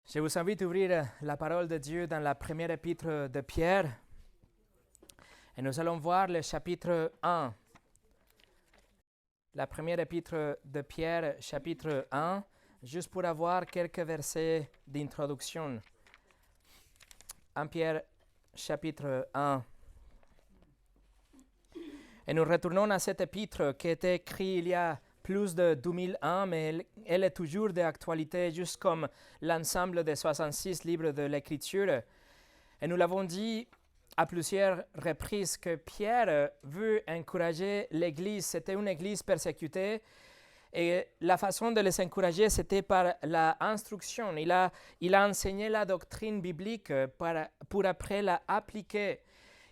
Je vous invite à ouvrir la parole de Dieu dans la première épître de Pierre. Et nous allons voir le chapitre 1. La première épître de Pierre, chapitre 1, juste pour avoir quelques versets d'introduction. 1 Pierre, chapitre 1. Et nous retournons à cette épître qui a été écrite il y a plus de 2000 ans, mais elle est toujours d'actualité, juste comme l'ensemble des 66 livres de l'Écriture. Et nous l'avons dit à plusieurs reprises que Pierre veut encourager l'Église. C'était une Église persécutée et la façon de les encourager, c'était par l'instruction. Il a enseigné la doctrine biblique pour après la appliquer.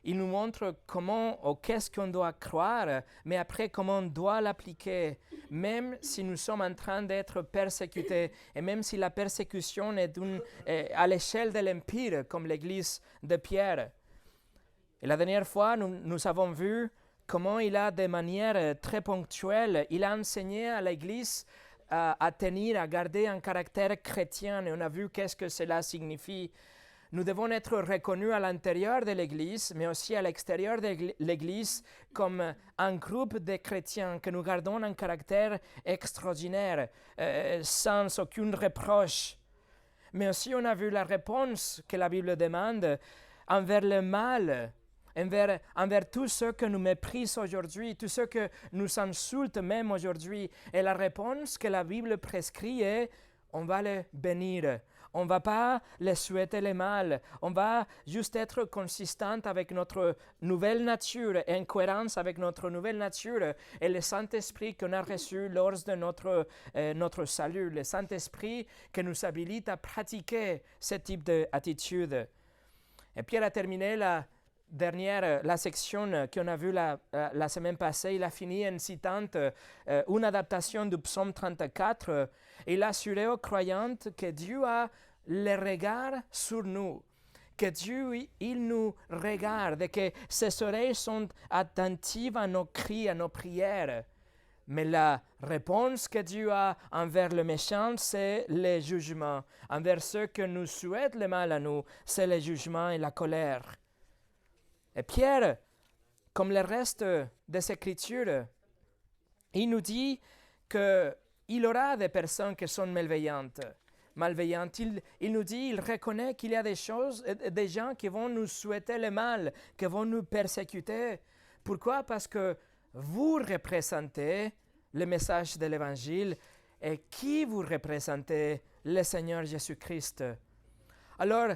Il nous montre comment ou qu'est-ce qu'on doit croire, mais après comment on doit l'appliquer, même si nous sommes en train d'être persécutés, et même si la persécution est à l'échelle de l'Empire, comme l'Église de Pierre. Et la dernière fois, nous avons vu comment il a, de manière très ponctuelle, il a enseigné à l'Église à tenir, à garder un caractère chrétien, et on a vu qu'est-ce que cela signifie. Nous devons être reconnus à l'intérieur de l'Église, mais aussi à l'extérieur de l'Église, comme un groupe de chrétiens, que nous gardons un caractère extraordinaire, sans aucun reproche. Mais aussi on a vu la réponse que la Bible demande envers le mal, envers tous ceux que nous méprisent aujourd'hui, tous ceux que nous insultent même aujourd'hui. Et la réponse que la Bible prescrit est on va les bénir. On ne va pas les souhaiter le mal. On va juste être consistant avec notre nouvelle nature et en cohérence avec notre nouvelle nature et le Saint-Esprit qu'on a reçu lors de notre salut. Le Saint-Esprit qui nous habilite à pratiquer ce type d'attitude. Et Pierre a terminé la section qu'on a vue la semaine passée. Il a fini en citant une adaptation du psaume 34. Il a assuré aux croyants que Dieu a le regard sur nous, que Dieu, il nous regarde, et que ses oreilles sont attentives à nos cris, à nos prières. Mais la réponse que Dieu a envers le méchant, c'est le jugement. Envers ceux qui nous souhaitent le mal à nous, c'est le jugement et la colère. Et Pierre, comme le reste des Écritures, il nous dit qu'il y aura des personnes qui sont malveillantes. Il nous dit, il reconnaît qu'il y a des gens qui vont nous souhaiter le mal, qui vont nous persécuter. Pourquoi? Parce que vous représentez le message de l'Évangile et qui vous représentez? Le Seigneur Jésus-Christ. Alors,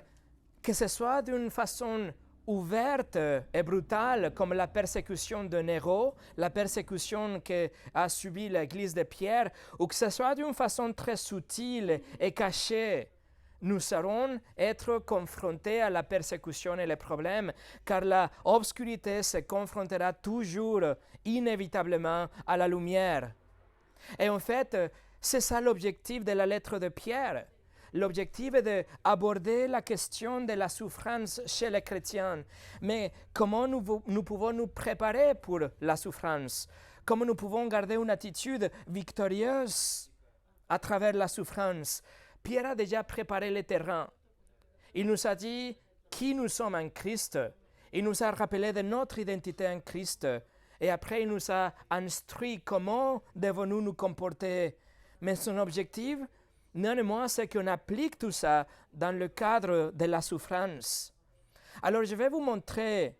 que ce soit d'une façon ouverte et brutale comme la persécution de Néron, la persécution qu'a subie l'Église de Pierre, ou que ce soit d'une façon très subtile et cachée, nous saurons être confrontés à la persécution et les problèmes, car la obscurité se confrontera toujours, inévitablement, à la lumière. Et en fait, c'est ça l'objectif de la lettre de Pierre. L'objectif est d'aborder la question de la souffrance chez les chrétiens. Mais comment nous pouvons nous préparer pour la souffrance? Comment nous pouvons garder une attitude victorieuse à travers la souffrance? Pierre a déjà préparé le terrain. Il nous a dit qui nous sommes en Christ. Il nous a rappelé de notre identité en Christ. Et après, il nous a instruit comment devons-nous nous comporter. Mais son objectif, néanmoins, c'est qu'on applique tout ça dans le cadre de la souffrance. Alors, je vais vous montrer,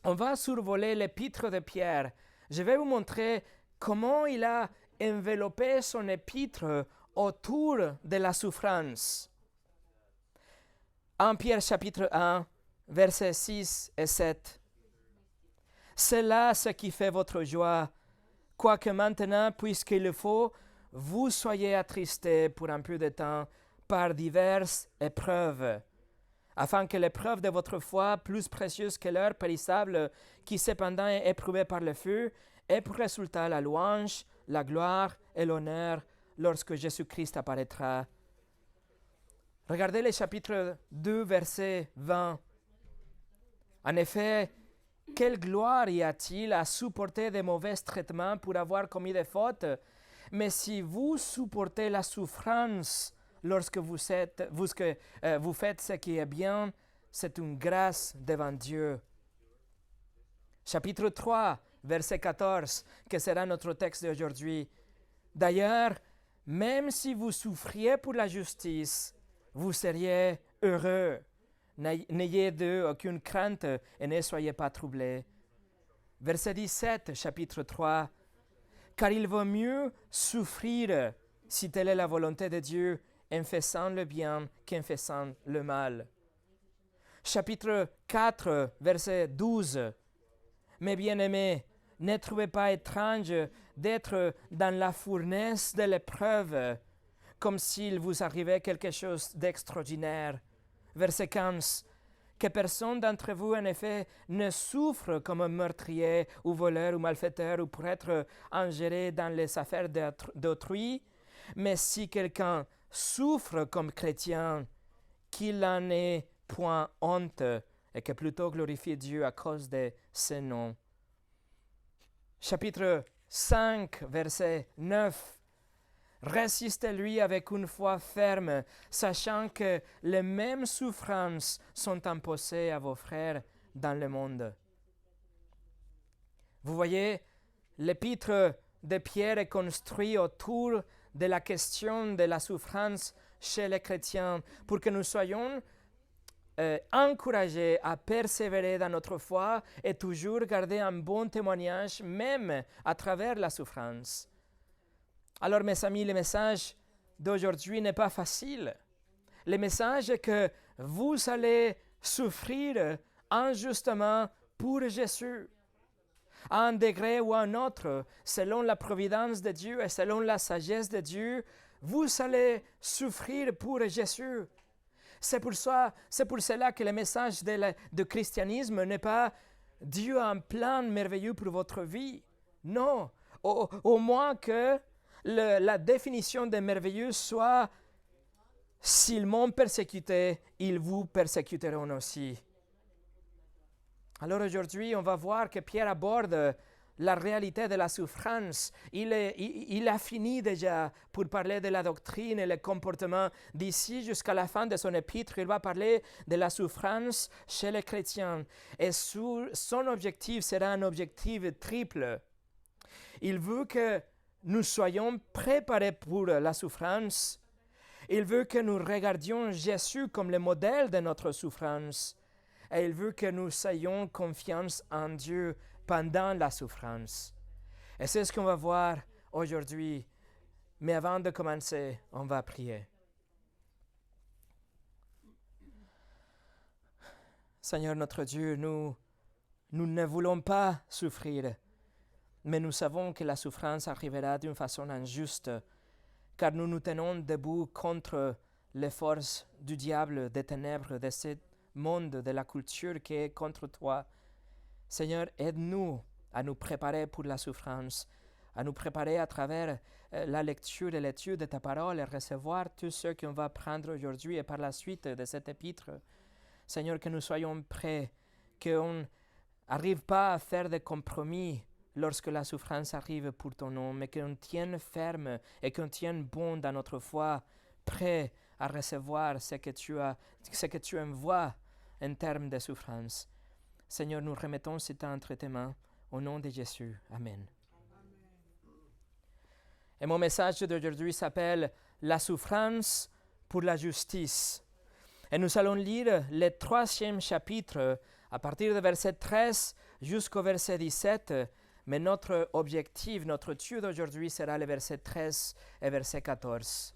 on va survoler l'épître de Pierre. Je vais vous montrer comment il a enveloppé son épître autour de la souffrance. 1 Pierre chapitre 1, versets 6 et 7. C'est là ce qui fait votre joie, quoique maintenant, puisqu'il le faut, vous soyez attristés pour un peu de temps par diverses épreuves, afin que l'épreuve de votre foi, plus précieuse que l'or périssable, qui cependant est éprouvée par le feu, ait pour résultat la louange, la gloire et l'honneur lorsque Jésus-Christ apparaîtra. Regardez le chapitre 2, verset 20. En effet, quelle gloire y a-t-il à supporter de mauvais traitements pour avoir commis des fautes? Mais si vous supportez la souffrance lorsque vous faites ce qui est bien, c'est une grâce devant Dieu. Chapitre 3, verset 14, que sera notre texte d'aujourd'hui. D'ailleurs, même si vous souffriez pour la justice, vous seriez heureux. N'ayez d'eux aucune crainte et ne soyez pas troublés. Verset 17, chapitre 3. Car il vaut mieux souffrir, si telle est la volonté de Dieu, en faisant le bien qu'en faisant le mal. Chapitre 4, verset 12. Mes bien-aimés, ne trouvez pas étrange d'être dans la fournaise de l'épreuve, comme s'il vous arrivait quelque chose d'extraordinaire. Verset 15. Que personne d'entre vous, en effet, ne souffre comme un meurtrier ou voleur ou malfaiteur ou pour être ingéré dans les affaires d'autrui, mais si quelqu'un souffre comme chrétien, qu'il n'en ait point honte et que plutôt glorifie Dieu à cause de ce nom. Chapitre 5, verset 9. Résistez-lui avec une foi ferme, sachant que les mêmes souffrances sont imposées à vos frères dans le monde. Vous voyez, l'épître de Pierre est construit autour de la question de la souffrance chez les chrétiens pour que nous soyons encouragés à persévérer dans notre foi et toujours garder un bon témoignage même à travers la souffrance. Alors mes amis, le message d'aujourd'hui n'est pas facile. Le message est que vous allez souffrir injustement pour Jésus. À un degré ou à un autre, selon la providence de Dieu et selon la sagesse de Dieu, vous allez souffrir pour Jésus. C'est pour cela que le message du christianisme n'est pas Dieu a un plan merveilleux pour votre vie. Non, au moins que la définition de merveilleux soit s'ils m'ont persécuté, ils vous persécuteront aussi. Alors aujourd'hui, on va voir que Pierre aborde la réalité de la souffrance. Il a fini déjà pour parler de la doctrine et le comportement. D'ici jusqu'à la fin de son épître, il va parler de la souffrance chez les chrétiens. Et son objectif sera un objectif triple. Il veut que nous soyons préparés pour la souffrance. Il veut que nous regardions Jésus comme le modèle de notre souffrance. Et il veut que nous ayons confiance en Dieu pendant la souffrance. Et c'est ce qu'on va voir aujourd'hui. Mais avant de commencer, on va prier. Seigneur notre Dieu, nous ne voulons pas souffrir. Mais nous savons que la souffrance arrivera d'une façon injuste, car nous nous tenons debout contre les forces du diable, des ténèbres, de ce monde, de la culture qui est contre toi. Seigneur, aide-nous à nous préparer pour la souffrance, à nous préparer à travers la lecture et l'étude de ta parole et recevoir tout ce qu'on va prendre aujourd'hui et par la suite de cet épître. Seigneur, que nous soyons prêts, qu'on n'arrive pas à faire des compromis lorsque la souffrance arrive pour ton nom, mais qu'on tienne ferme et qu'on tienne bon dans notre foi, prêt à recevoir ce que tu envoies en termes de souffrance. Seigneur, nous remettons ce temps entre tes mains, au nom de Jésus. Amen. Et mon message d'aujourd'hui s'appelle « La souffrance pour la justice ». Et nous allons lire le 3e chapitre, à partir du verset 13 jusqu'au verset 17, mais notre objectif, notre étude d'aujourd'hui sera le verset 13 et verset 14.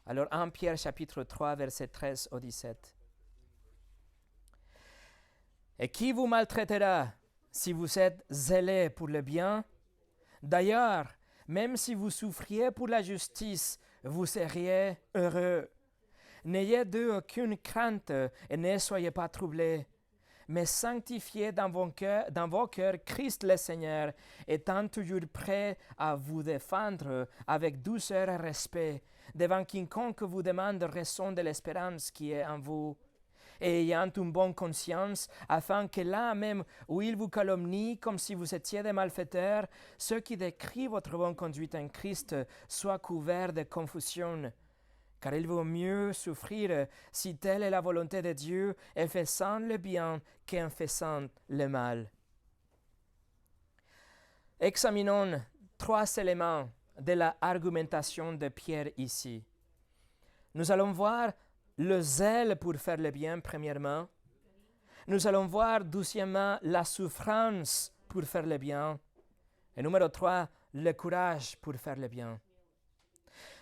Alors 1 Pierre chapitre 3, verset 13 au 17. Et qui vous maltraitera si vous êtes zélés pour le bien? D'ailleurs, même si vous souffriez pour la justice, vous seriez heureux. N'ayez d'eux aucune crainte et ne soyez pas troublés, mais sanctifiez dans vos cœurs Christ le Seigneur, étant toujours prêt à vous défendre avec douceur et respect devant quiconque vous demande raison de l'espérance qui est en vous, et ayant une bonne conscience, afin que là même où ils vous calomnient comme si vous étiez des malfaiteurs, ceux qui décrivent votre bonne conduite en Christ soient couverts de confusion. car il vaut mieux souffrir si telle est la volonté de Dieu, en faisant le bien qu'en faisant le mal. Examinons 3 éléments de la argumentation de Pierre ici. Nous allons voir le zèle pour faire le bien, premièrement. Nous allons voir, deuxièmement, la souffrance pour faire le bien. Et numéro 3, le courage pour faire le bien.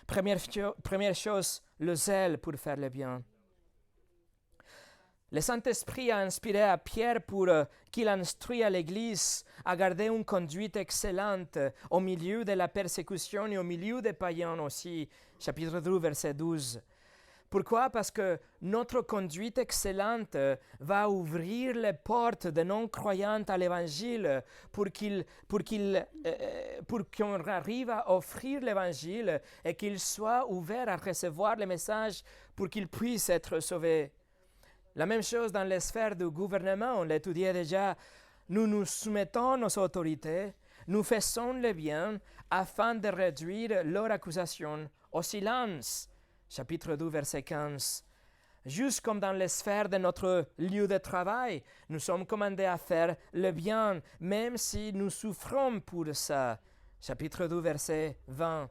Première chose, le zèle pour faire le bien. Le Saint-Esprit a inspiré à Pierre pour qu'il instruise l'Église à garder une conduite excellente au milieu de la persécution et au milieu des païens aussi. Chapitre 2, verset 12. Pourquoi? Parce que notre conduite excellente va ouvrir les portes des non-croyants à l'Évangile pour qu'on arrive à offrir l'Évangile et qu'ils soient ouverts à recevoir le message pour qu'ils puissent être sauvés. La même chose dans les sphères du gouvernement, on l'étudiait déjà. Nous nous soumettons aux autorités, nous faisons le bien afin de réduire leur accusation au silence. Chapitre 2, verset 15. Juste comme dans les sphères de notre lieu de travail, nous sommes commandés à faire le bien, même si nous souffrons pour ça. Chapitre 2, verset 20.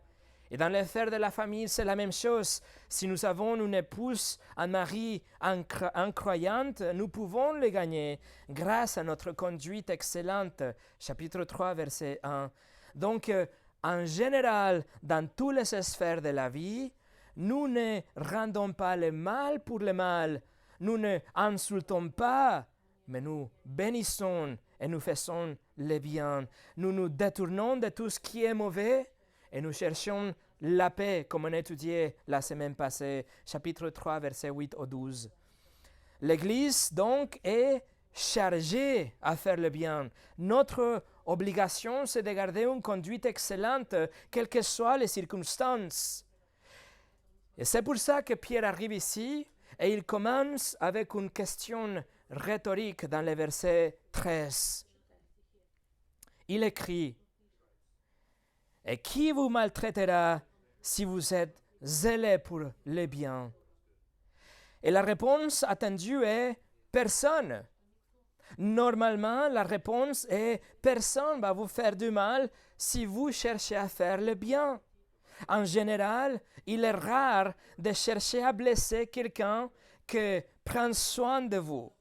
Et dans les sphères de la famille, c'est la même chose. Si nous avons une épouse, un mari incroyante, nous pouvons le gagner grâce à notre conduite excellente. Chapitre 3, verset 1. Donc, en général, dans toutes les sphères de la vie, nous ne rendons pas le mal pour le mal. Nous ne insultons pas, mais nous bénissons et nous faisons le bien. Nous nous détournons de tout ce qui est mauvais et nous cherchons la paix, comme on a étudié la semaine passée, chapitre 3, verset 8 au 12. L'Église, donc, est chargée à faire le bien. Notre obligation, c'est de garder une conduite excellente, quelles que soient les circonstances. Et c'est pour ça que Pierre arrive ici, et il commence avec une question rhétorique dans le verset 13. Il écrit: « Et qui vous maltraitera si vous êtes zélé pour le bien ?» Et la réponse attendue est « personne ». Normalement, la réponse est « personne va vous faire du mal si vous cherchez à faire le bien ». En général, il est rare de chercher à blesser quelqu'un qui prend soin de vous,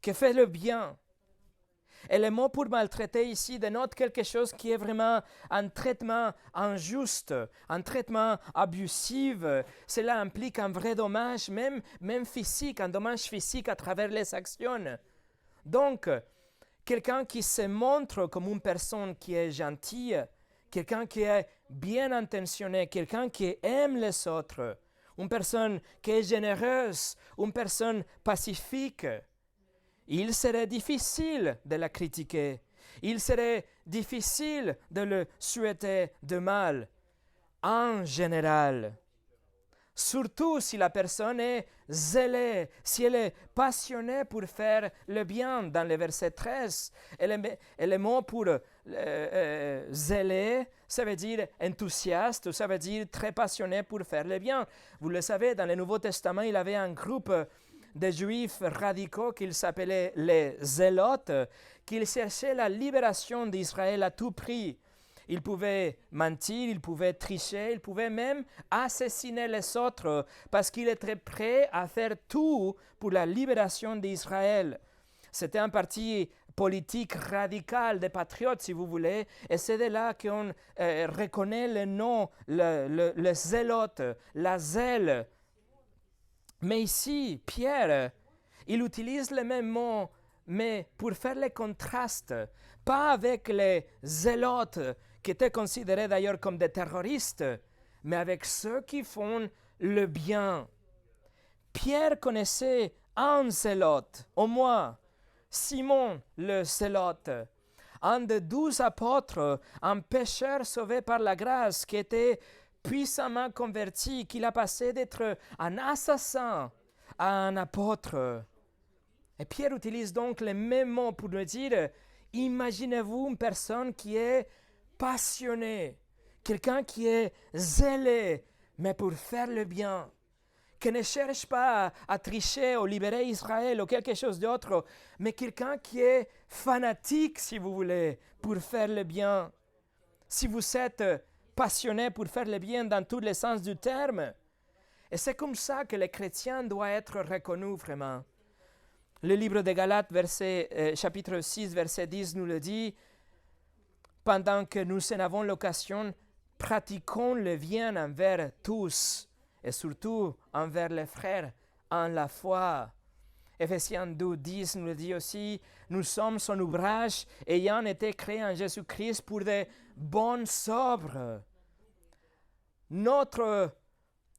qui fait le bien. Et le mot pour maltraiter ici dénote quelque chose qui est vraiment un traitement injuste, un traitement abusif. Cela implique un vrai dommage, même physique, un dommage physique à travers les actions. Donc, quelqu'un qui se montre comme une personne qui est gentille, quelqu'un qui est bien intentionné, quelqu'un qui aime les autres, une personne qui est généreuse, une personne pacifique, il serait difficile de la critiquer. Il serait difficile de le souhaiter de mal, en général. Surtout si la personne est zélée, si elle est passionnée pour faire le bien. Dans le verset 13, et le mot pour zélé, ça veut dire enthousiaste, ça veut dire très passionné pour faire le bien. Vous le savez, dans le Nouveau Testament, il y avait un groupe des Juifs radicaux qu'ils s'appelaient les Zélotes, qu'ils cherchaient la libération d'Israël à tout prix. Ils pouvaient mentir, ils pouvaient tricher, ils pouvaient même assassiner les autres parce qu'ils étaient prêts à faire tout pour la libération d'Israël. C'était un parti politique radical des patriotes, si vous voulez, et c'est de là qu'on reconnaît le nom, le zélote, la zèle. Mais ici, Pierre, il utilise le même mot, mais pour faire le contraste, pas avec les zélotes, qui étaient considérés d'ailleurs comme des terroristes, mais avec ceux qui font le bien. Pierre connaissait un zélote, au moins, Simon le zélote, un des 12 apôtres, un pécheur sauvé par la grâce qui était puissamment converti, qu'il a passé d'être un assassin à un apôtre. Et Pierre utilise donc les mêmes mots pour nous dire, imaginez-vous une personne qui est passionnée, quelqu'un qui est zélé mais pour faire le bien, qui ne cherche pas à tricher ou libérer Israël ou quelque chose d'autre, mais quelqu'un qui est fanatique, si vous voulez, pour faire le bien. Si vous êtes passionné pour faire le bien dans tous les sens du terme. Et c'est comme ça que les chrétiens doivent être reconnus vraiment. Le livre de Galates, chapitre 6, verset 10 nous le dit, « Pendant que nous en avons l'occasion, pratiquons le bien envers tous, et surtout envers les frères, en la foi. » Éphésiens 2, 10 nous le dit aussi, « Nous sommes son ouvrage, ayant été créés en Jésus-Christ pour de bonnes œuvres. » Notre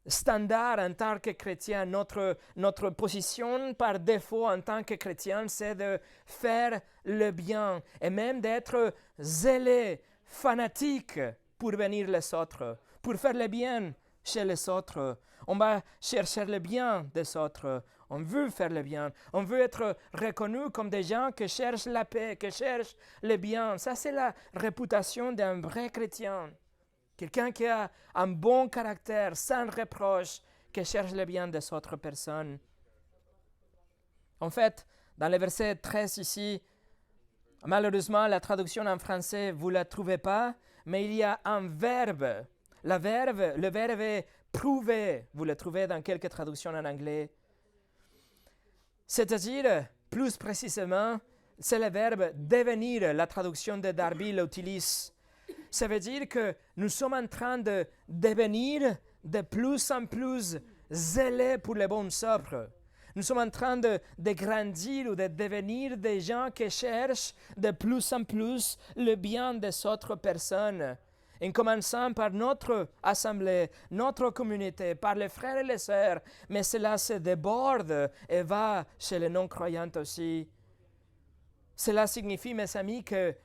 standard en tant que chrétien, notre position par défaut en tant que chrétien, c'est de faire le bien et même d'être zélé, fanatique pour venir les autres, pour faire le bien chez les autres. On va chercher le bien des autres. On veut faire le bien. On veut être reconnu comme des gens qui cherchent la paix, qui cherchent le bien. Ça, c'est la réputation d'un vrai chrétien. Quelqu'un qui a un bon caractère, sans reproche, qui cherche le bien des autres personnes. En fait, dans le verset 13 ici, malheureusement, la traduction en français, vous ne la trouvez pas, mais il y a un verbe. Le verbe est prouver. Vous le trouvez dans quelques traductions en anglais. C'est-à-dire, plus précisément, c'est le verbe devenir. La traduction de Darby l'utilise. Ça veut dire que nous sommes en train de devenir de plus en plus zélés pour les bonnes œuvres. Nous sommes en train de grandir ou de devenir des gens qui cherchent de plus en plus le bien des autres personnes. En commençant par notre assemblée, notre communauté, par les frères et les sœurs, mais cela se déborde et va chez les non-croyants aussi. Cela signifie, mes amis, que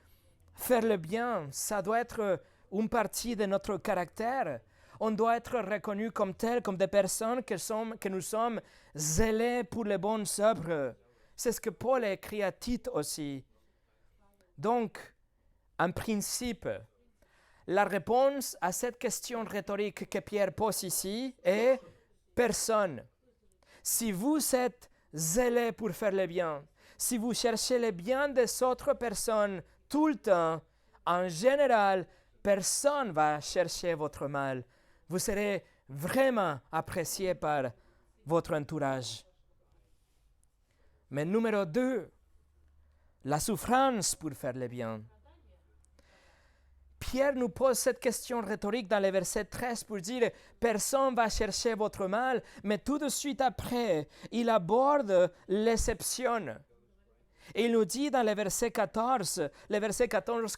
faire le bien, ça doit être une partie de notre caractère. On doit être reconnu comme tel, comme des personnes que nous sommes zélés pour les bonnes œuvres. C'est ce que Paul a écrit à Tite aussi. Donc, en principe, la réponse à cette question rhétorique que Pierre pose ici est personne. Si vous êtes zélés pour faire le bien, si vous cherchez le bien des autres personnes tout le temps, en général, personne ne va chercher votre mal. Vous serez vraiment apprécié par votre entourage. Mais numéro 2, la souffrance pour faire le bien. Pierre nous pose cette question rhétorique dans le verset 13 pour dire « Personne ne va chercher votre mal », mais tout de suite après, il aborde l'exception. Et il nous dit dans le verset 14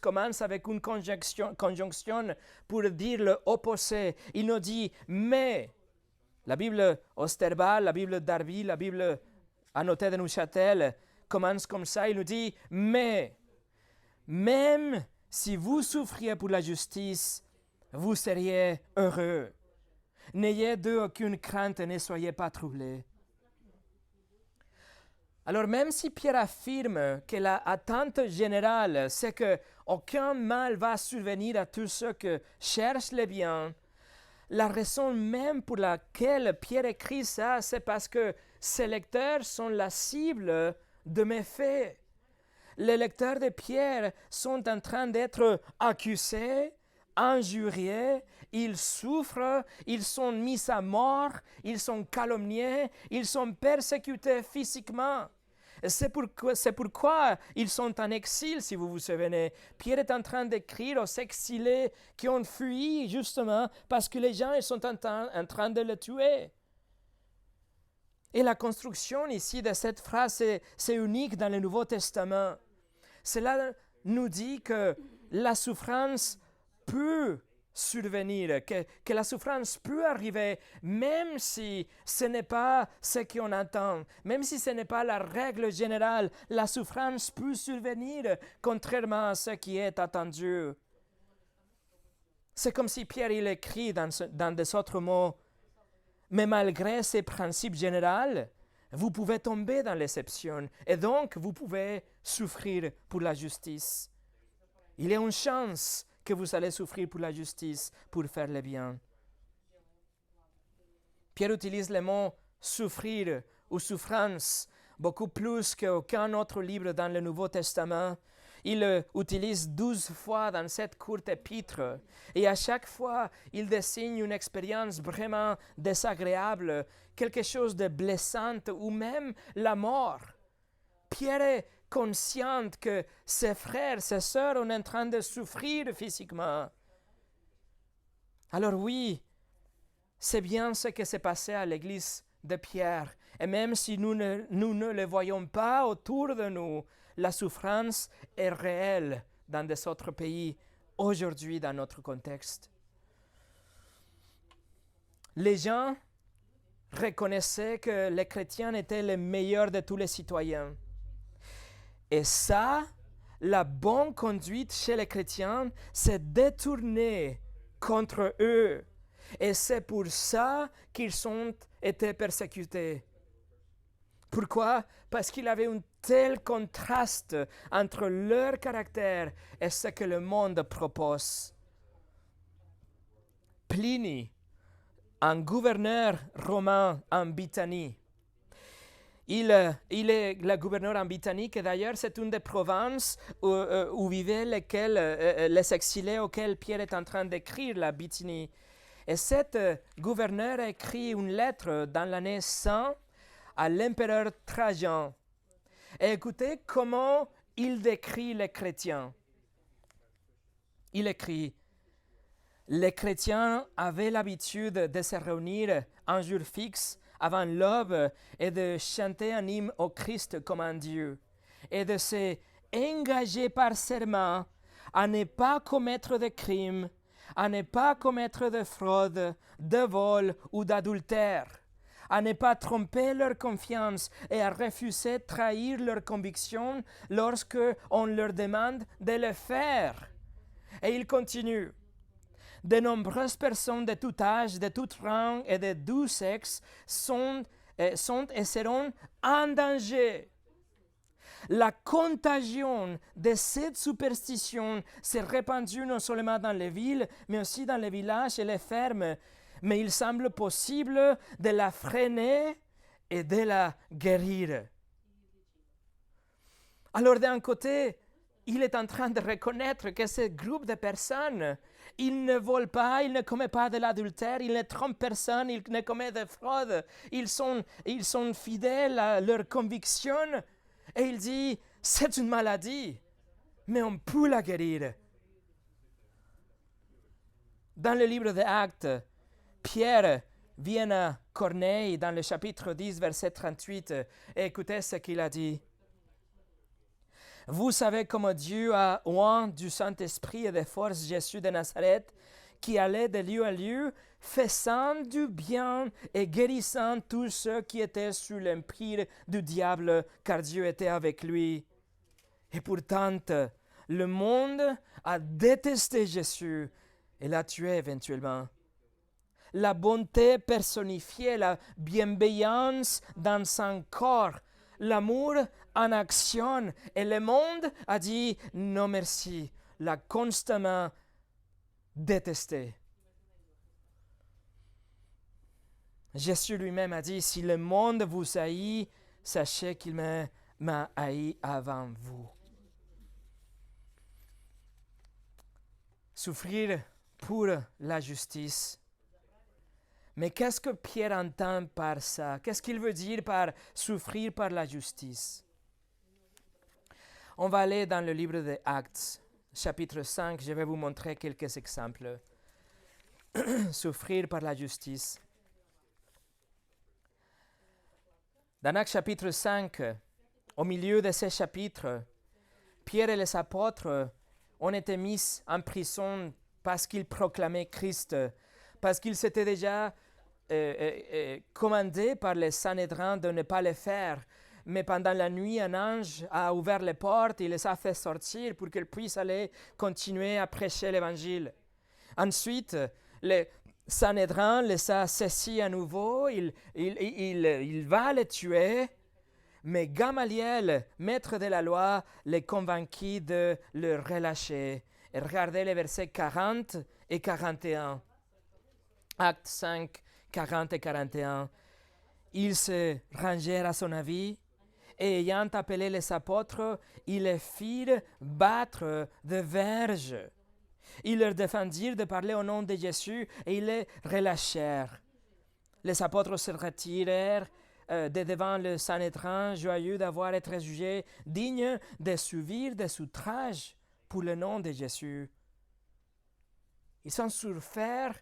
commence avec une conjonction pour dire l'opposé. Il nous dit « mais ». La Bible Osterval, la Bible Darby, la Bible annotée de Neuchâtel commence comme ça. Il nous dit « mais, même si vous souffriez pour la justice, vous seriez heureux. N'ayez aucune crainte et ne soyez pas troublés. » Alors même si Pierre affirme que l'attente générale, c'est qu'aucun mal va survenir à tous ceux qui cherchent le bien, la raison même pour laquelle Pierre écrit ça, c'est parce que ses lecteurs sont la cible de méfaits. Les lecteurs de Pierre sont en train d'être accusés, injuriés, ils souffrent, ils sont mis à mort, ils sont calomniés, ils sont persécutés physiquement. C'est pourquoi ils sont en exil, si vous vous souvenez. Pierre est en train d'écrire aux exilés qui ont fui justement parce que les gens ils sont en train de le tuer. Et la construction ici de cette phrase, c'est unique dans le Nouveau Testament. Cela nous dit que la souffrance peut survenir, que la souffrance peut arriver, même si ce n'est pas ce qu'on attend, même si ce n'est pas la règle générale, la souffrance peut survenir, contrairement à ce qui est attendu. C'est comme si Pierre il écrit dans des autres mots, mais malgré ces principes généraux, vous pouvez tomber dans l'exception et donc vous pouvez souffrir pour la justice. Il y a une chance que vous allez souffrir pour la justice, pour faire le bien. Pierre utilise le mot souffrir ou souffrance beaucoup plus qu'aucun autre livre dans le Nouveau Testament. Il l'utilise 12 fois dans cette courte épître. Et à chaque fois, il dessine une expérience vraiment désagréable, quelque chose de blessant ou même la mort. Pierre est conscient que ses frères, ses sœurs sont en train de souffrir physiquement. Alors oui, c'est bien ce qui s'est passé à l'église de Pierre. Et même si nous ne le voyons pas autour de nous, la souffrance est réelle dans des autres pays, aujourd'hui dans notre contexte. Les gens reconnaissaient que les chrétiens étaient les meilleurs de tous les citoyens. Et ça, la bonne conduite chez les chrétiens s'est détournée contre eux. Et c'est pour ça qu'ils ont été persécutés. Pourquoi? Parce qu'il y avait un tel contraste entre leur caractère et ce que le monde propose. Pline, un gouverneur romain en Bithynie, il est le gouverneur en Bithynie, que d'ailleurs c'est une des provinces où vivaient les exilés auxquels Pierre est en train d'écrire, la Bithynie. Et cet gouverneur a écrit une lettre dans l'année 100 à l'empereur Trajan. Et écoutez comment il décrit les chrétiens. Il écrit: les chrétiens avaient l'habitude de se réunir un jour fixe avant l'aube et de chanter un hymne au Christ comme un Dieu, et de se engager par serment à ne pas commettre de crimes, à ne pas commettre de fraude, de vol ou d'adultère, à ne pas tromper leur confiance et à refuser de trahir leurs convictions lorsque on leur demande de le faire. Et il continue: de nombreuses personnes de tout âge, de tout rang et de tout sexe sont et seront en danger. La contagion de cette superstition s'est répandue non seulement dans les villes, mais aussi dans les villages et les fermes. Mais il semble possible de la freiner et de la guérir. Alors d'un côté, il est en train de reconnaître que ce groupe de personnes, ils ne volent pas, ils ne commettent pas de l'adultère, ils ne trompent personne, ils ne commettent de fraude, ils sont fidèles à leurs convictions. Et il dit, c'est une maladie, mais on peut la guérir. Dans le livre des Actes, Pierre vient à Corneille dans le chapitre 10, verset 38, et écoutez ce qu'il a dit. Vous savez comment Dieu a oint du Saint-Esprit et de force Jésus de Nazareth, qui allait de lieu à lieu, faisant du bien et guérissant tous ceux qui étaient sous l'empire du diable, car Dieu était avec lui. Et pourtant, le monde a détesté Jésus et l'a tué éventuellement. La bonté personnifiée, la bienveillance dans son corps, l'amour en action. Et le monde a dit non merci, l'a constamment détesté. Jésus lui-même a dit, si le monde vous haït, sachez qu'il m'a haï avant vous. Souffrir pour la justice. Mais qu'est-ce que Pierre entend par ça? Qu'est-ce qu'il veut dire par souffrir par la justice? On va aller dans le livre des Actes, chapitre 5. Je vais vous montrer quelques exemples. Souffrir par la justice. Dans Actes chapitre 5, au milieu de ce chapitre, Pierre et les apôtres ont été mis en prison parce qu'ils proclamaient Christ, parce qu'ils s'étaient déjà commandés par les Sanhédrins de ne pas le faire. Mais pendant la nuit, un ange a ouvert les portes et les a fait sortir pour qu'ils puissent aller continuer à prêcher l'évangile. Ensuite, les Sanhédrin les a saisis à nouveau, il va les tuer, mais Gamaliel, maître de la loi, les convainquit de le relâcher. Et regardez les versets 40 et 41. Acte 5, 40 et 41. Ils se rangèrent à son avis, et ayant appelé les apôtres, ils les firent battre de verges. Ils leur défendirent de parler au nom de Jésus, et ils les relâchèrent. Les apôtres se retirèrent de devant le Sanhédrin, joyeux d'avoir été jugés dignes de subir des outrages pour le nom de Jésus. Ils ont souffert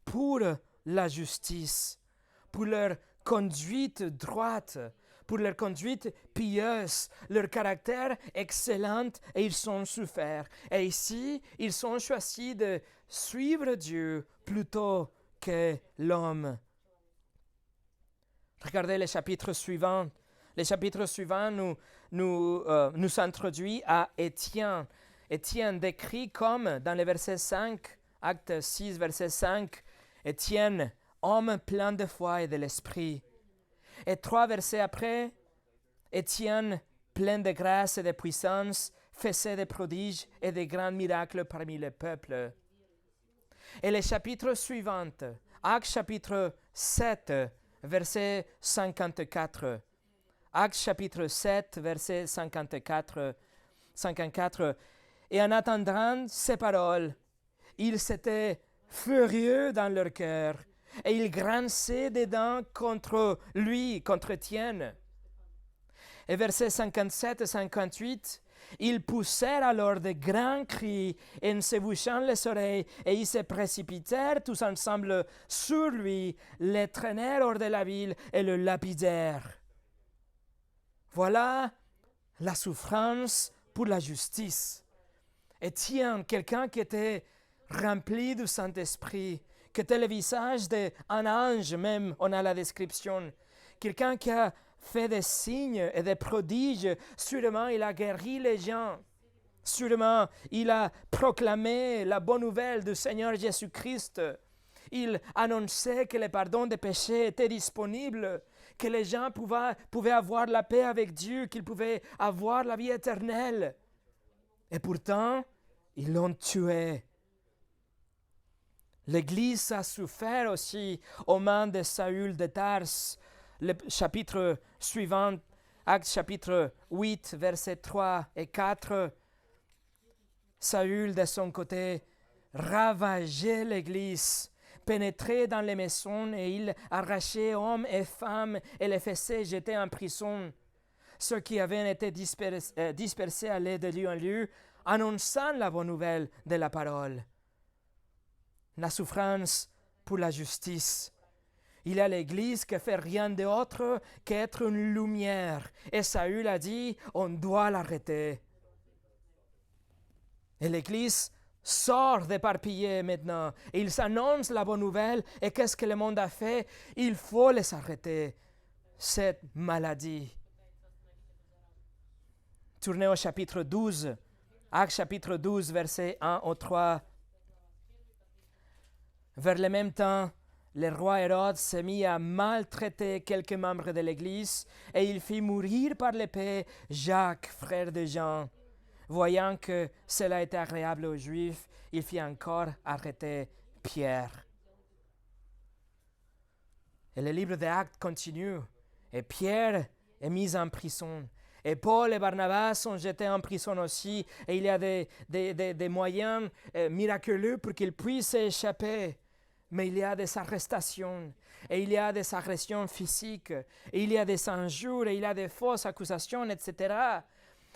pour la justice, pour leur conduite droite, pour leur conduite pieuse, leur caractère excellent, et ils ont souffert. Et ici, ils ont choisi de suivre Dieu plutôt que l'homme. Regardez le chapitre suivant. Le chapitre suivant nous introduit à Étienne. Étienne décrit comme dans le verset 5, acte 6, verset 5, Étienne, homme plein de foi et de l'esprit. Et 3 versets après, Étienne, plein de grâce et de puissance, faisait des prodiges et de grands miracles parmi le peuple. Et le chapitre suivant, acte chapitre 7, verset 54. Acte chapitre 7, verset 54. Et en attendant ces paroles, ils étaient furieux dans leur cœur, et ils grinçaient des dents contre lui, contre Étienne. Et versets 57 et 58, ils poussèrent alors de grands cris en se bouchant les oreilles, et ils se précipitèrent tous ensemble sur lui, le traînèrent hors de la ville et le lapidèrent. Voilà la souffrance pour la justice. Étienne, quelqu'un qui était rempli du Saint-Esprit, qui était le visage d'un ange même, on a la description, quelqu'un qui a fait des signes et des prodiges, sûrement il a guéri les gens, sûrement il a proclamé la bonne nouvelle du Seigneur Jésus-Christ, il annonçait que le pardon des péchés était disponible, que les gens pouvaient avoir la paix avec Dieu, qu'ils pouvaient avoir la vie éternelle. Et pourtant, ils l'ont tué. L'Église a souffert aussi aux mains de Saül de Tars. Le chapitre suivant, acte chapitre 8, versets 3 et 4, Saül, de son côté, ravageait l'Église, pénétrait dans les maisons, et il arrachait hommes et femmes et les faisait jeter en prison. Ceux qui avaient été dispersés allaient de lieu en lieu, annonçant la bonne nouvelle de la parole. La souffrance pour la justice. Il y a l'Église qui ne fait rien d'autre qu'être une lumière. Et Saül a dit, on doit l'arrêter. Et l'Église sort d'éparpiller maintenant. Et ils annoncent la bonne nouvelle. Et qu'est-ce que le monde a fait? Il faut les arrêter, cette maladie. Tournez au chapitre 12. Acte chapitre 12, versets 1 au 3. Vers le même temps, le roi Hérode s'est mis à maltraiter quelques membres de l'Église, et il fit mourir par l'épée Jacques, frère de Jean. Voyant que cela était agréable aux Juifs, il fit encore arrêter Pierre. Et le livre des Actes continue, et Pierre est mis en prison. Et Paul et Barnabas sont jetés en prison aussi, et il y a des moyens miraculeux pour qu'ils puissent échapper. Mais il y a des arrestations, et il y a des agressions physiques, et il y a des injures, et il y a des fausses accusations, etc.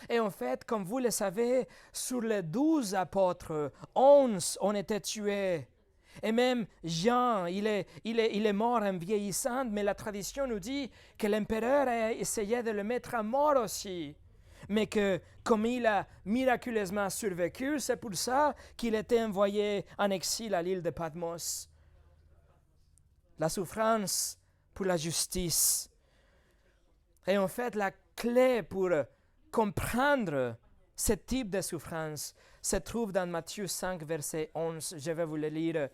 Et en fait, comme vous le savez, sur les 12 apôtres, 11 ont été tués. Et même Jean, il est mort en vieillissant, mais la tradition nous dit que l'empereur a essayé de le mettre à mort aussi. Mais que, comme il a miraculeusement survécu, c'est pour ça qu'il était envoyé en exil à l'île de Patmos. La souffrance pour la justice. Et en fait, la clé pour comprendre ce type de souffrance se trouve dans Matthieu 5, verset 11. Je vais vous le lire.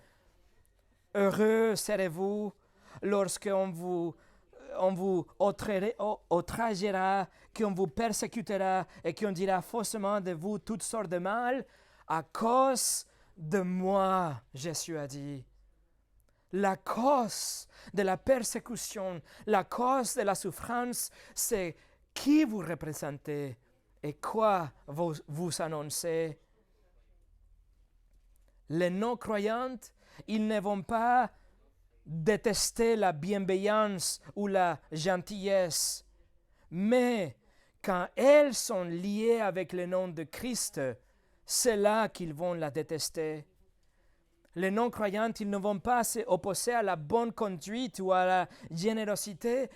Heureux serez-vous lorsqu'on vous outragera, qu'on vous persécutera et qu'on dira faussement de vous toutes sortes de mal à cause de moi, Jésus a dit. La cause de la persécution, la cause de la souffrance, c'est qui vous représentez et quoi vous annoncez. Les non-croyants, ils ne vont pas détester la bienveillance ou la gentillesse, mais quand elles sont liées avec le nom de Christ, c'est là qu'ils vont la détester. Les non-croyants, ils ne vont pas s'opposer à la bonne conduite ou à la générosité,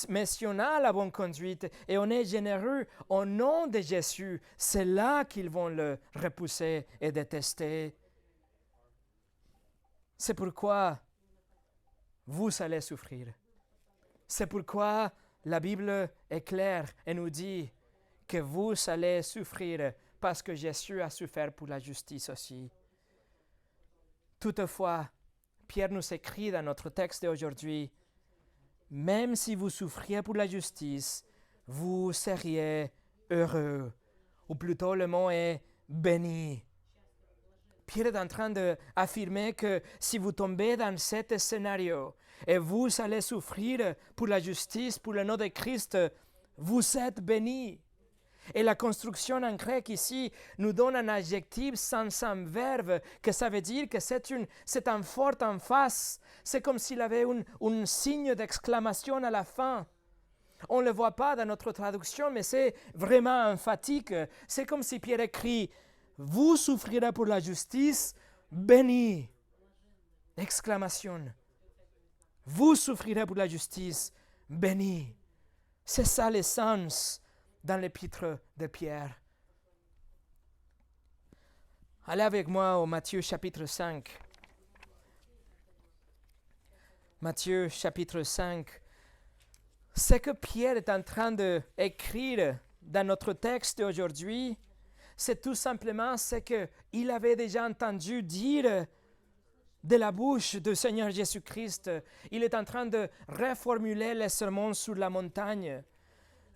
mais si on a la bonne conduite et on est généreux au nom de Jésus, c'est là qu'ils vont le repousser et détester. C'est pourquoi vous allez souffrir. C'est pourquoi la Bible est claire et nous dit que vous allez souffrir parce que Jésus a souffert pour la justice aussi. Toutefois, Pierre nous écrit dans notre texte d'aujourd'hui, même si vous souffriez pour la justice, vous seriez heureux, ou plutôt le mot est béni. Pierre est en train d'affirmer que si vous tombez dans cet scénario et vous allez souffrir pour la justice, pour le nom de Christ, vous êtes bénis. Et la construction en grec ici nous donne un adjectif sans un verbe, que ça veut dire que c'est un fort en face. C'est comme s'il avait un signe d'exclamation à la fin. On ne le voit pas dans notre traduction, mais c'est vraiment emphatique. C'est comme si Pierre écrit « Vous souffrirez pour la justice, béni !» Exclamation. « Vous souffrirez pour la justice, béni !» C'est ça l'essence dans l'épître de Pierre. Allez avec moi au Matthieu chapitre 5. Matthieu chapitre 5. Ce que Pierre est en train d'écrire dans notre texte d'aujourd'hui, c'est tout simplement ce qu'il avait déjà entendu dire de la bouche du Seigneur Jésus-Christ. Il est en train de reformuler le sermon sur la montagne.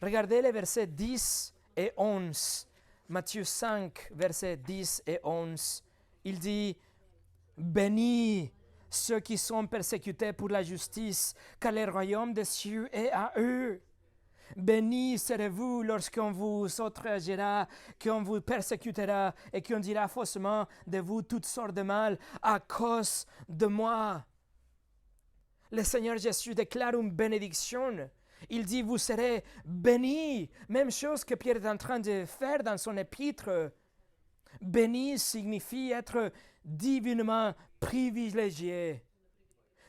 Regardez les versets 10 et 11. Matthieu 5, versets 10 et 11. Il dit « Bénis ceux qui sont persécutés pour la justice, car le royaume des cieux est à eux. Bénis serez-vous lorsqu'on vous outragera, qu'on vous persécutera et qu'on dira faussement de vous toutes sortes de mal à cause de moi. » Le Seigneur Jésus déclare une bénédiction. Il dit, vous serez bénis. Même chose que Pierre est en train de faire dans son épître. Béni signifie être divinement privilégié.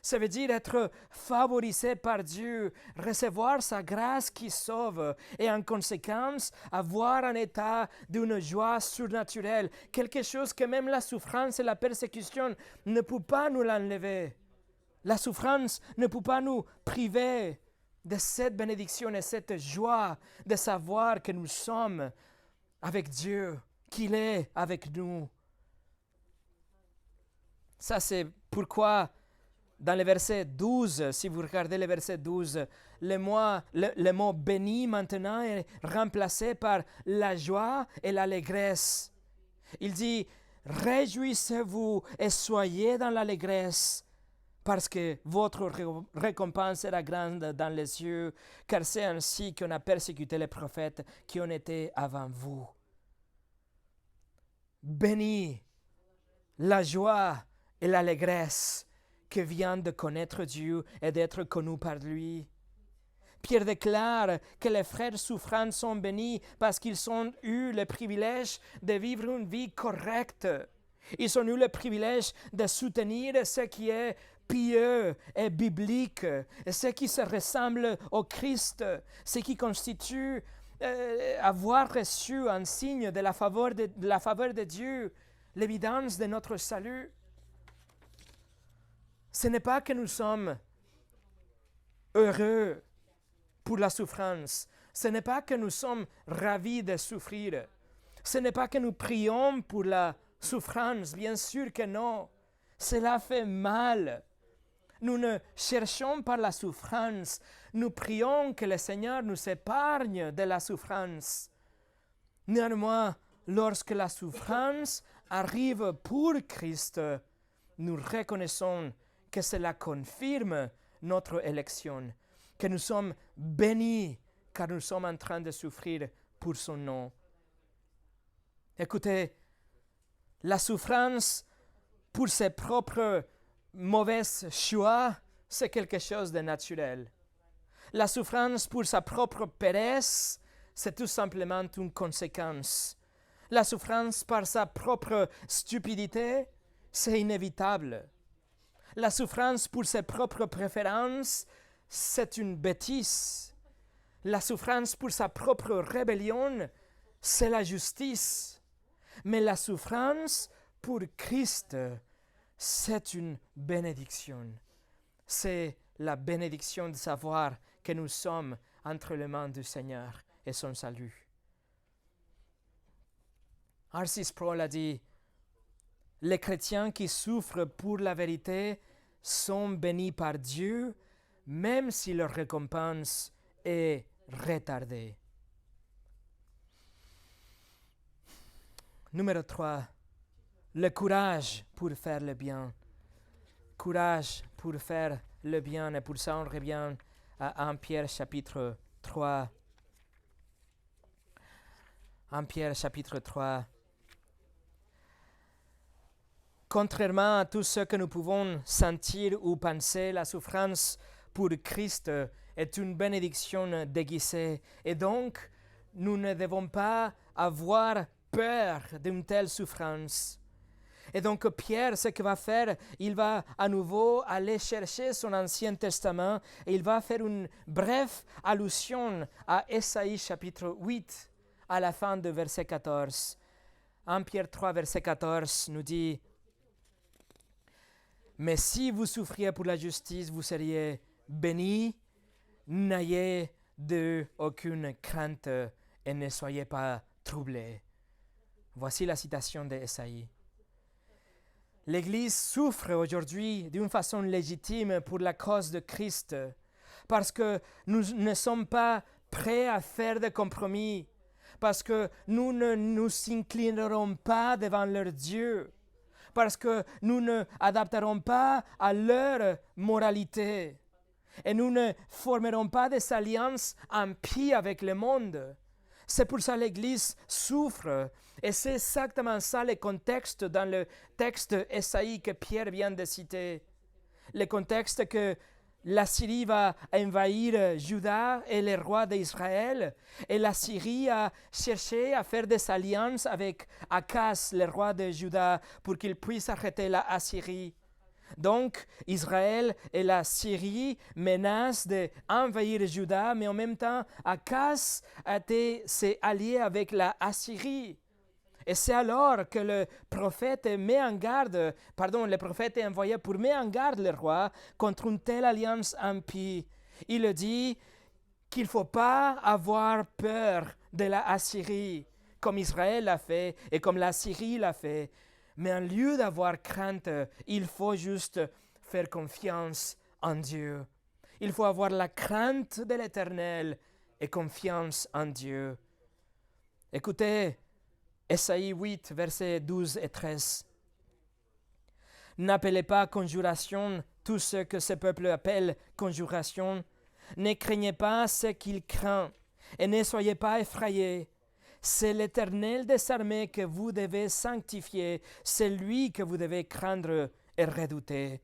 Ça veut dire être favorisé par Dieu, recevoir sa grâce qui sauve et en conséquence avoir un état d'une joie surnaturelle, quelque chose que même la souffrance et la persécution ne peuvent pas nous l'enlever. La souffrance ne peut pas nous priver de cette bénédiction et cette joie de savoir que nous sommes avec Dieu, qu'il est avec nous. Ça, c'est pourquoi dans le verset 12, si vous regardez le verset 12, le mot béni maintenant est remplacé par la joie et l'allégresse. Il dit, réjouissez-vous et soyez dans l'allégresse, parce que votre récompense sera grande dans les cieux, car c'est ainsi qu'on a persécuté les prophètes qui ont été avant vous. Béni la joie et l'allégresse que vient de connaître Dieu et d'être connu par lui. Pierre déclare que les frères souffrants sont bénis parce qu'ils ont eu le privilège de vivre une vie correcte. Ils ont eu le privilège de soutenir ce qui est pieux et biblique, ce qui se ressemble au Christ, ce qui constitue avoir reçu un signe de la faveur de Dieu, l'évidence de notre salut. Ce n'est pas que nous sommes heureux pour la souffrance. Ce n'est pas que nous sommes ravis de souffrir. Ce n'est pas que nous prions pour la souffrance. Bien sûr que non. Cela fait mal. Nous ne cherchons pas la souffrance. Nous prions que le Seigneur nous épargne de la souffrance. Néanmoins, lorsque la souffrance arrive pour Christ, nous reconnaissons que cela confirme notre élection, que nous sommes bénis car nous sommes en train de souffrir pour son nom. Écoutez, la souffrance pour ses propres mauvais choix, c'est quelque chose de naturel. La souffrance pour sa propre paresse, c'est tout simplement une conséquence. La souffrance par sa propre stupidité, c'est inévitable. La souffrance pour ses propres préférences, c'est une bêtise. La souffrance pour sa propre rébellion, c'est la justice. Mais la souffrance pour Christ, c'est une bénédiction. C'est la bénédiction de savoir que nous sommes entre les mains du Seigneur et son salut. R.C. Sproul a dit, « Les chrétiens qui souffrent pour la vérité sont bénis par Dieu, même si leur récompense est retardée. » Numéro 3, le courage pour faire le bien. Courage pour faire le bien. Et pour ça, on revient à 1 Pierre chapitre 3. 1 Pierre chapitre 3. Contrairement à tout ce que nous pouvons sentir ou penser, la souffrance pour Christ est une bénédiction déguisée. Et donc, nous ne devons pas avoir peur d'une telle souffrance. Et donc Pierre, ce qu'il va faire, il va à nouveau aller chercher son Ancien Testament et il va faire une brève allusion à Ésaïe chapitre 8 à la fin de verset 14. 1 Pierre 3 verset 14 nous dit « Mais si vous souffriez pour la justice, vous seriez bénis, n'ayez aucune crainte et ne soyez pas troublés. » Voici la citation d'Ésaïe. L'Église souffre aujourd'hui d'une façon légitime pour la cause de Christ, parce que nous ne sommes pas prêts à faire des compromis, parce que nous ne nous inclinerons pas devant leur Dieu, parce que nous ne adapterons pas à leur moralité, et nous ne formerons pas des alliances impies avec le monde. C'est pour ça que l'Église souffre. Et c'est exactement ça le contexte dans le texte Ésaïe que Pierre vient de citer. Le contexte que la Syrie va envahir Juda et les rois d'Israël. Et la Syrie a cherché à faire des alliances avec Akaz, le roi de Juda, pour qu'il puisse arrêter la Assyrie. Donc, Israël et la Syrie menacent d'envahir Juda, mais en même temps, Akaz s'est allié avec la Assyrie. Et c'est alors que le prophète le prophète est envoyé pour mettre en garde le roi contre une telle alliance impie. Il dit qu'il ne faut pas avoir peur de la Assyrie, comme Israël l'a fait et comme la Syrie l'a fait. Mais en lieu d'avoir crainte, il faut juste faire confiance en Dieu. Il faut avoir la crainte de l'Éternel et confiance en Dieu. Écoutez, Ésaïe 8, versets 12 et 13. « N'appelez pas conjuration tout ce que ce peuple appelle conjuration. Ne craignez pas ce qu'il craint, et ne soyez pas effrayés. C'est l'Éternel des armées que vous devez sanctifier, c'est lui que vous devez craindre et redouter. »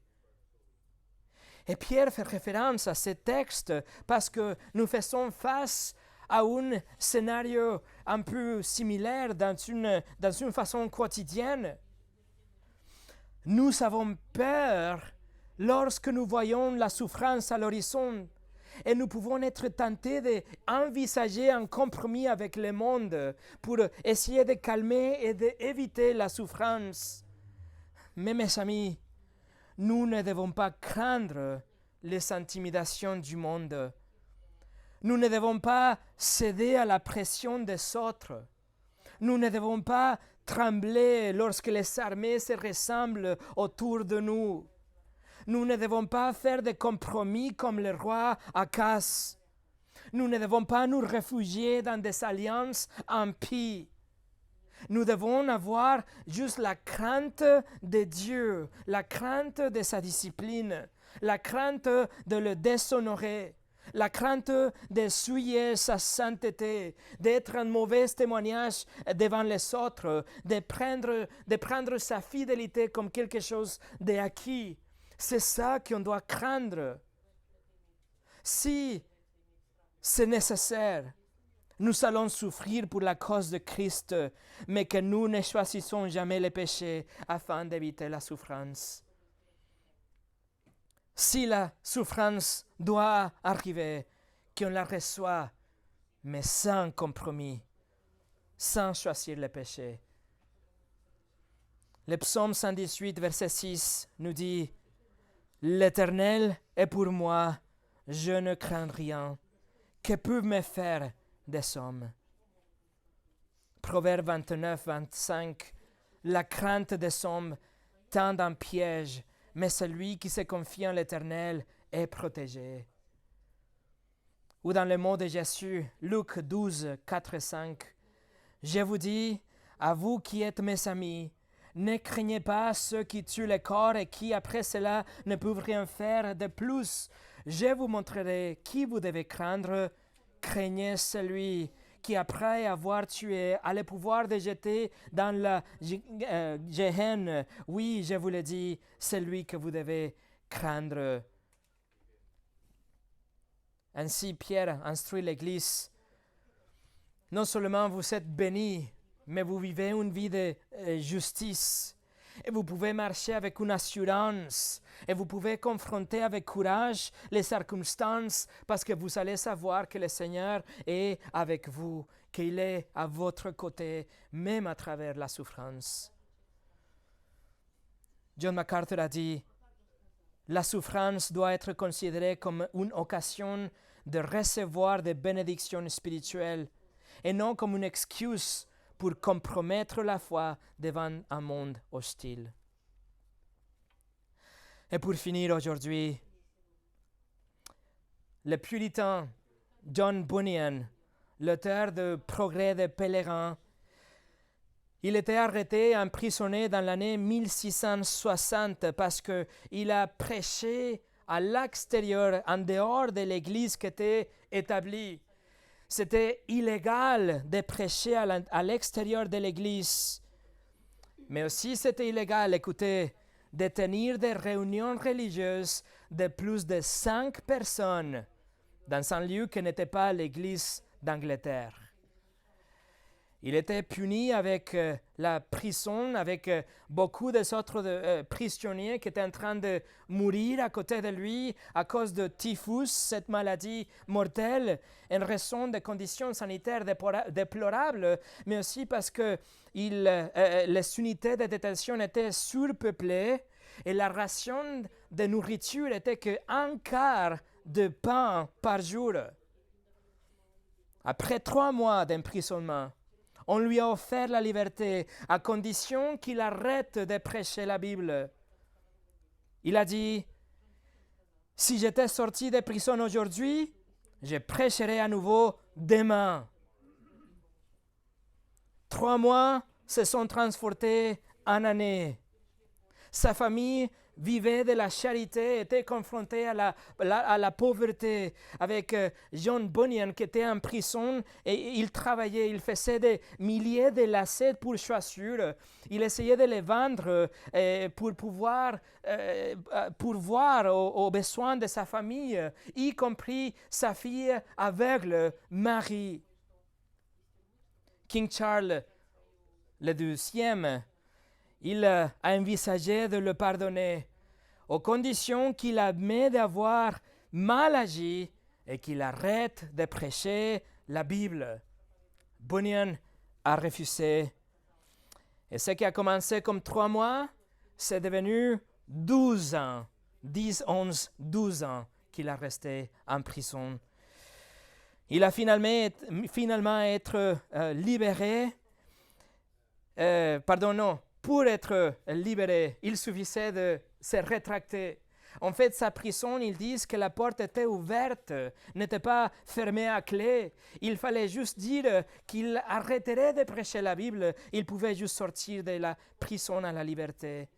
Et Pierre fait référence à ce texte parce que nous faisons face à un scénario un peu similaire dans une façon quotidienne. Nous avons peur lorsque nous voyons la souffrance à l'horizon et nous pouvons être tentés d'envisager un compromis avec le monde pour essayer de calmer et d'éviter la souffrance. Mais mes amis, nous ne devons pas craindre les intimidations du monde. Nous ne devons pas céder à la pression des autres. Nous ne devons pas trembler lorsque les armées se ressemblent autour de nous. Nous ne devons pas faire de compromis comme le roi Akaz. Nous ne devons pas nous réfugier dans des alliances impies. Nous devons avoir juste la crainte de Dieu, la crainte de sa discipline, la crainte de le déshonorer, la crainte de souiller sa sainteté, d'être un mauvais témoignage devant les autres, de prendre sa fidélité comme quelque chose d'acquis. C'est ça qu'on doit craindre. Si c'est nécessaire, nous allons souffrir pour la cause de Christ, mais que nous ne choisissons jamais le péché afin d'éviter la souffrance. Si la souffrance doit arriver, qu'on la reçoit, mais sans compromis, sans choisir le péché. Le psaume 118, verset 6 nous dit « L'Éternel est pour moi, je ne crains rien. Que peuvent me faire des hommes ?» Proverbe 29, 25 « La crainte des hommes tend un piège, mais celui qui se confie en l'Éternel est protégé. » Ou dans les mots de Jésus, Luc 12, 4 et 5 « Je vous dis, à vous qui êtes mes amis, ne craignez pas ceux qui tuent le corps et qui, après cela, ne peuvent rien faire de plus. Je vous montrerai qui vous devez craindre. Craignez celui qui, après avoir tué, a le pouvoir de jeter dans la Géhenne. Oui, je vous le dis, celui que vous devez craindre. » Ainsi, Pierre instruit l'Église. Non seulement vous êtes bénis, mais vous vivez une vie de justice. Et vous pouvez marcher avec une assurance. Et vous pouvez confronter avec courage les circonstances parce que vous allez savoir que le Seigneur est avec vous, qu'il est à votre côté, même à travers la souffrance. John MacArthur a dit, « La souffrance doit être considérée comme une occasion de recevoir des bénédictions spirituelles et non comme une excuse pour compromettre la foi devant un monde hostile. » Et pour finir aujourd'hui, le puritain John Bunyan, l'auteur de Progrès des pèlerins, il était arrêté et emprisonné dans l'année 1660 parce qu'il a prêché à l'extérieur, en dehors de l'église qui était établie. C'était illégal de prêcher à l'extérieur de l'église. Mais aussi c'était illégal, écoutez, de tenir des réunions religieuses de plus de 5 personnes dans un lieu qui n'était pas l'église d'Angleterre. Il était puni avec la prison, avec beaucoup d'autres prisonniers qui étaient en train de mourir à côté de lui à cause de typhus, cette maladie mortelle, en raison de conditions sanitaires déplorables, mais aussi parce que les unités de détention étaient surpeuplées et la ration de nourriture était qu'un quart de pain par jour. Après 3 mois d'emprisonnement, on lui a offert la liberté à condition qu'il arrête de prêcher la Bible. Il a dit, « Si j'étais sorti de prison aujourd'hui, je prêcherai à nouveau demain. » 3 mois se sont transportés en années. Sa famille vivait de la charité, était confronté à la pauvreté, avec John Bunyan qui était en prison et il travaillait, il faisait des milliers de lacets pour chaussures. Il essayait de les vendre pour pouvoir pourvoir aux besoins de sa famille, y compris sa fille aveugle, Marie. King Charles le deuxième, il a envisagé de le pardonner, aux conditions qu'il admet d'avoir mal agi et qu'il arrête de prêcher la Bible. Bunyan a refusé. Et ce qui a commencé comme 3 mois, c'est devenu 12 ans, 10, 11, 12 ans qu'il a resté en prison. Il a finalement été libéré. Pour être libéré, il suffisait de se rétracter. En fait, sa prison, ils disent que la porte était ouverte, n'était pas fermée à clé. Il fallait juste dire qu'il arrêterait de prêcher la Bible. Il pouvait juste sortir de la prison à la liberté.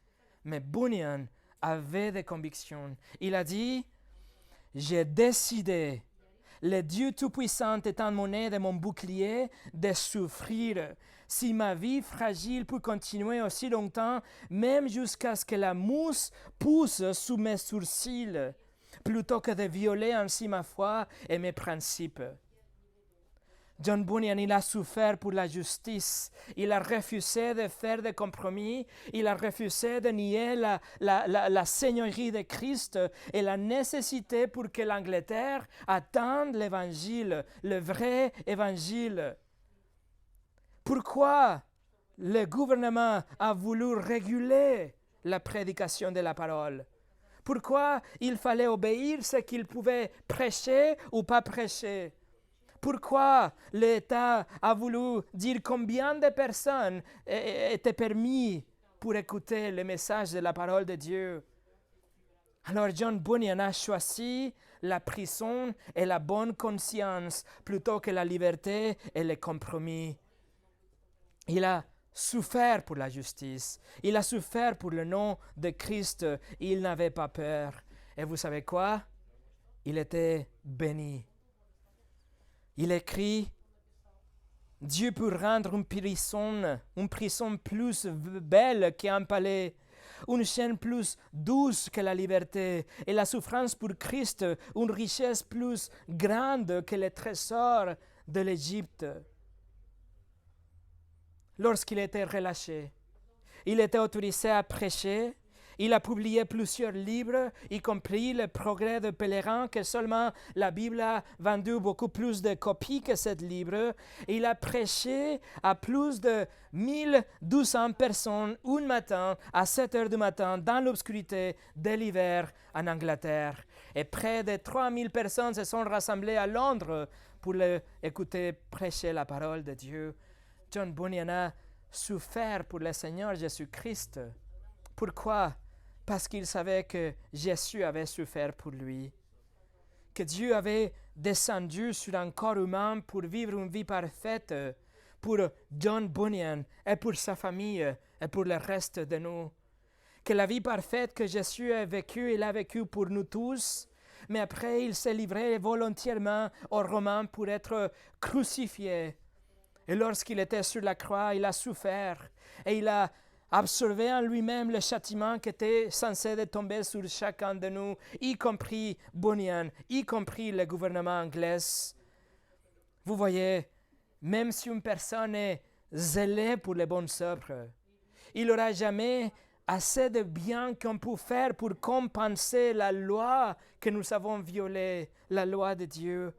Mais Bunyan avait des convictions. Il a dit, « J'ai décidé, le Dieu Tout-Puissant étant mon aide et mon bouclier, de souffrir. Si ma vie fragile peut continuer aussi longtemps, même jusqu'à ce que la mousse pousse sous mes sourcils, plutôt que de violer ainsi ma foi et mes principes. » John Bunyan, il a souffert pour la justice. Il a refusé de faire des compromis. Il a refusé de nier la seigneurie de Christ et la nécessité pour que l'Angleterre attende l'évangile, le vrai évangile. Pourquoi le gouvernement a voulu réguler la prédication de la parole? Pourquoi il fallait obéir ce qu'il pouvait prêcher ou pas prêcher? Pourquoi l'État a voulu dire combien de personnes étaient permis pour écouter le message de la parole de Dieu? Alors John Bunyan a choisi la prison et la bonne conscience plutôt que la liberté et le compromis. Il a souffert pour la justice. Il a souffert pour le nom de Christ. Il n'avait pas peur. Et vous savez quoi? Il était béni. Il écrit, « Dieu peut rendre une prison plus belle qu'un palais, une chaîne plus douce que la liberté, et la souffrance pour Christ, une richesse plus grande que les trésors de l'Égypte. » Lorsqu'il était relâché, il était autorisé à prêcher. Il a publié plusieurs livres, y compris Le Progrès de Pèlerin, que seulement la Bible a vendu beaucoup plus de copies que ce livre. Il a prêché à plus de 1200 personnes un matin, à 7 heures du matin, dans l'obscurité de l'hiver en Angleterre. Et près de 3000 personnes se sont rassemblées à Londres pour écouter prêcher la parole de Dieu. John Bunyan a souffert pour le Seigneur Jésus-Christ. Pourquoi? Parce qu'il savait que Jésus avait souffert pour lui, que Dieu avait descendu sur un corps humain pour vivre une vie parfaite pour John Bunyan et pour sa famille et pour le reste de nous. Que la vie parfaite que Jésus a vécue, il a vécue pour nous tous, mais après il s'est livré volontairement aux Romains pour être crucifié. Et lorsqu'il était sur la croix, il a souffert et il a absorbé en lui-même le châtiment qui était censé de tomber sur chacun de nous, y compris Bunyan, y compris le gouvernement anglais. Vous voyez, même si une personne est zélée pour les bonnes œuvres, il n'aura jamais assez de bien qu'on peut faire pour compenser la loi que nous avons violée, la loi de Dieu.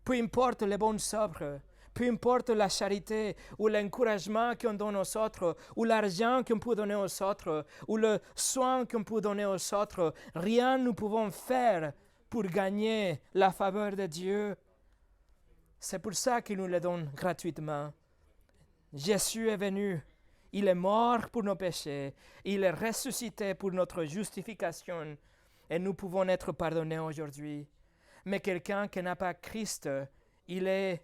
Peu importe les bonnes œuvres, peu importe la charité ou l'encouragement qu'on donne aux autres, ou l'argent qu'on peut donner aux autres, ou le soin qu'on peut donner aux autres, rien nous pouvons faire pour gagner la faveur de Dieu. C'est pour ça qu'il nous le donne gratuitement. Jésus est venu, il est mort pour nos péchés, il est ressuscité pour notre justification, et nous pouvons être pardonnés aujourd'hui. Mais quelqu'un qui n'a pas Christ, il est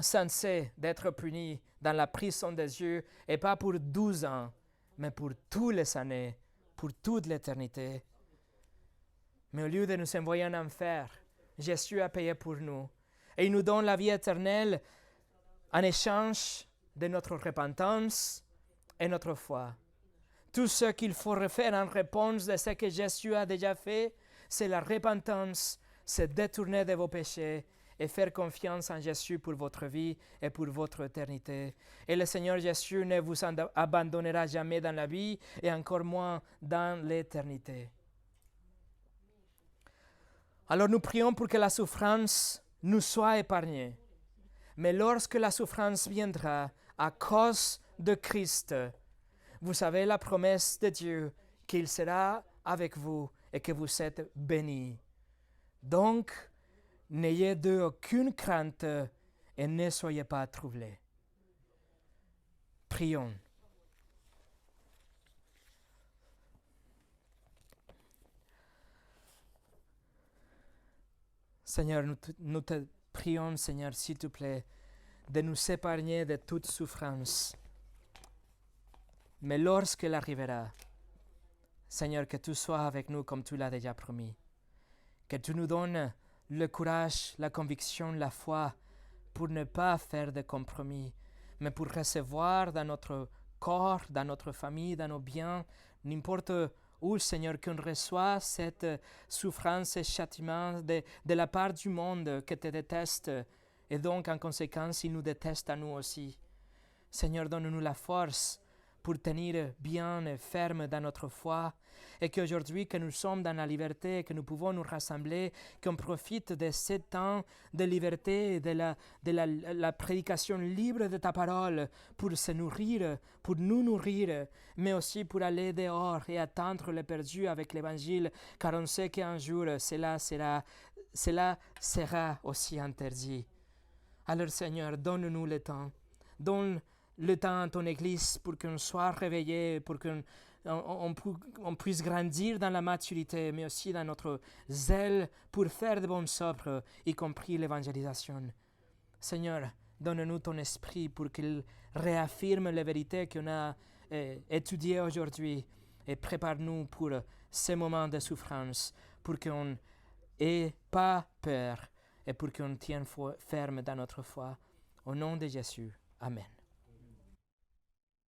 censé d'être puni dans la prison des yeux, et pas pour 12 ans, mais pour toutes les années, pour toute l'éternité. Mais au lieu de nous envoyer en enfer, Jésus a payé pour nous, et il nous donne la vie éternelle en échange de notre repentance et notre foi. Tout ce qu'il faut refaire en réponse de ce que Jésus a déjà fait, c'est la repentance, c'est détourner de vos péchés et faire confiance en Jésus pour votre vie et pour votre éternité. Et le Seigneur Jésus ne vous abandonnera jamais dans la vie et encore moins dans l'éternité. Alors nous prions pour que la souffrance nous soit épargnée. Mais lorsque la souffrance viendra à cause de Christ, vous savez la promesse de Dieu qu'il sera avec vous et que vous êtes bénis. Donc, n'ayez d'eux aucune crainte et ne soyez pas troublés. Prions. Seigneur, nous te prions, Seigneur, s'il te plaît, de nous épargner de toute souffrance. Mais lorsqu'elle arrivera, Seigneur, que tu sois avec nous comme tu l'as déjà promis. Que tu nous donnes le courage, la conviction, la foi pour ne pas faire de compromis, mais pour recevoir dans notre corps, dans notre famille, dans nos biens, n'importe où, Seigneur, qu'on reçoit cette souffrance et châtiment de la part du monde qui te déteste, et donc en conséquence, il nous déteste à nous aussi. Seigneur, donne-nous la force pour tenir bien et ferme dans notre foi, et qu'aujourd'hui que nous sommes dans la liberté, que nous pouvons nous rassembler, qu'on profite de ce temps de liberté et de la prédication libre de ta parole pour se nourrir, pour nous nourrir, mais aussi pour aller dehors et attendre les perdus avec l'évangile, car on sait qu'un jour cela sera aussi interdit. Alors Seigneur, donne-nous le temps, donne le temps à ton Église pour qu'on soit réveillé, pour qu'on puisse grandir dans la maturité, mais aussi dans notre zèle pour faire de bonnes œuvres, y compris l'évangélisation. Seigneur, donne-nous ton esprit pour qu'il réaffirme les vérités qu'on a étudiées aujourd'hui et prépare-nous pour ces moments de souffrance, pour qu'on n'ait pas peur et pour qu'on tienne ferme dans notre foi. Au nom de Jésus. Amen.